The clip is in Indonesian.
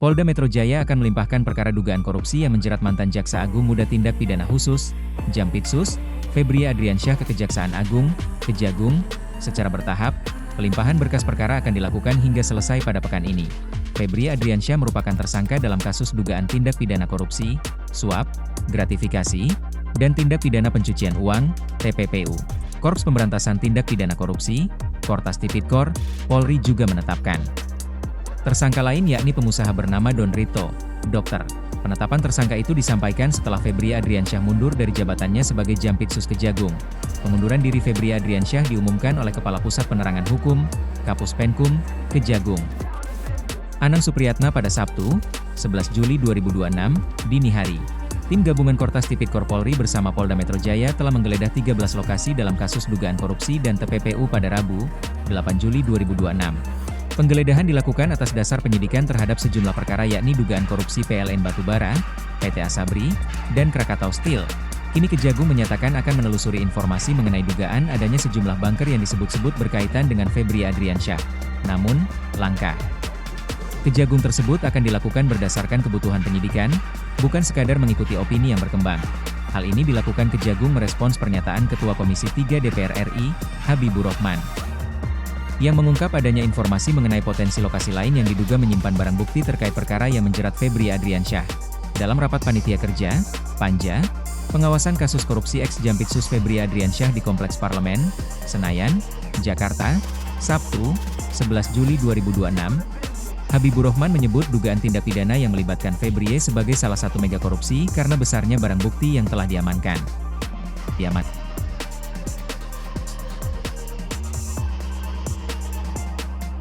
Polda Metro Jaya akan melimpahkan perkara dugaan korupsi yang menjerat mantan Jaksa Agung Muda Tindak Pidana Khusus, Jampitsus, Febria Adriansyah ke Kejaksaan Agung, Kejagung, secara bertahap. Pelimpahan berkas perkara akan dilakukan hingga selesai pada pekan ini. Febria Adriansyah merupakan tersangka dalam kasus dugaan tindak pidana korupsi, suap, gratifikasi, dan tindak pidana pencucian uang, TPPU. Korps Pemberantasan Tindak Pidana Korupsi, Kortas Tipikor, Polri juga menetapkan tersangka lain yakni pengusaha bernama Don Rito, Dr. Penetapan tersangka itu disampaikan setelah Febria Adriansyah mundur dari jabatannya sebagai Jampitsus Kejagung. Pengunduran diri Febria Adriansyah diumumkan oleh Kepala Pusat Penerangan Hukum, Kapus Penkum, Kejagung, Anang Supriyatna pada Sabtu, 11 Juli 2026, dini hari. Tim gabungan Kortas Tipikor Polri bersama Polda Metro Jaya telah menggeledah 13 lokasi dalam kasus dugaan korupsi dan TPPU pada Rabu, 8 Juli 2026. Penggeledahan dilakukan atas dasar penyidikan terhadap sejumlah perkara yakni dugaan korupsi PLN Batubara, PT Asabri, dan Krakatau Steel. Kini Kejagung menyatakan akan menelusuri informasi mengenai dugaan adanya sejumlah bunker yang disebut-sebut berkaitan dengan Febria Adriansyah. Namun, langkah Kejagung tersebut akan dilakukan berdasarkan kebutuhan penyidikan, bukan sekadar mengikuti opini yang berkembang. Hal ini dilakukan Kejagung merespons pernyataan Ketua Komisi 3 DPR RI, Habibur Rahman, yang mengungkap adanya informasi mengenai potensi lokasi lain yang diduga menyimpan barang bukti terkait perkara yang menjerat Febria Adriansyah. Dalam rapat panitia kerja, Panja, pengawasan kasus korupsi ex-Jampitsus Febria Adriansyah di Kompleks Parlemen, Senayan, Jakarta, Sabtu, 11 Juli 2026, Habibur Rahman menyebut dugaan tindak pidana yang melibatkan Febria sebagai salah satu mega korupsi karena besarnya barang bukti yang telah diamankan.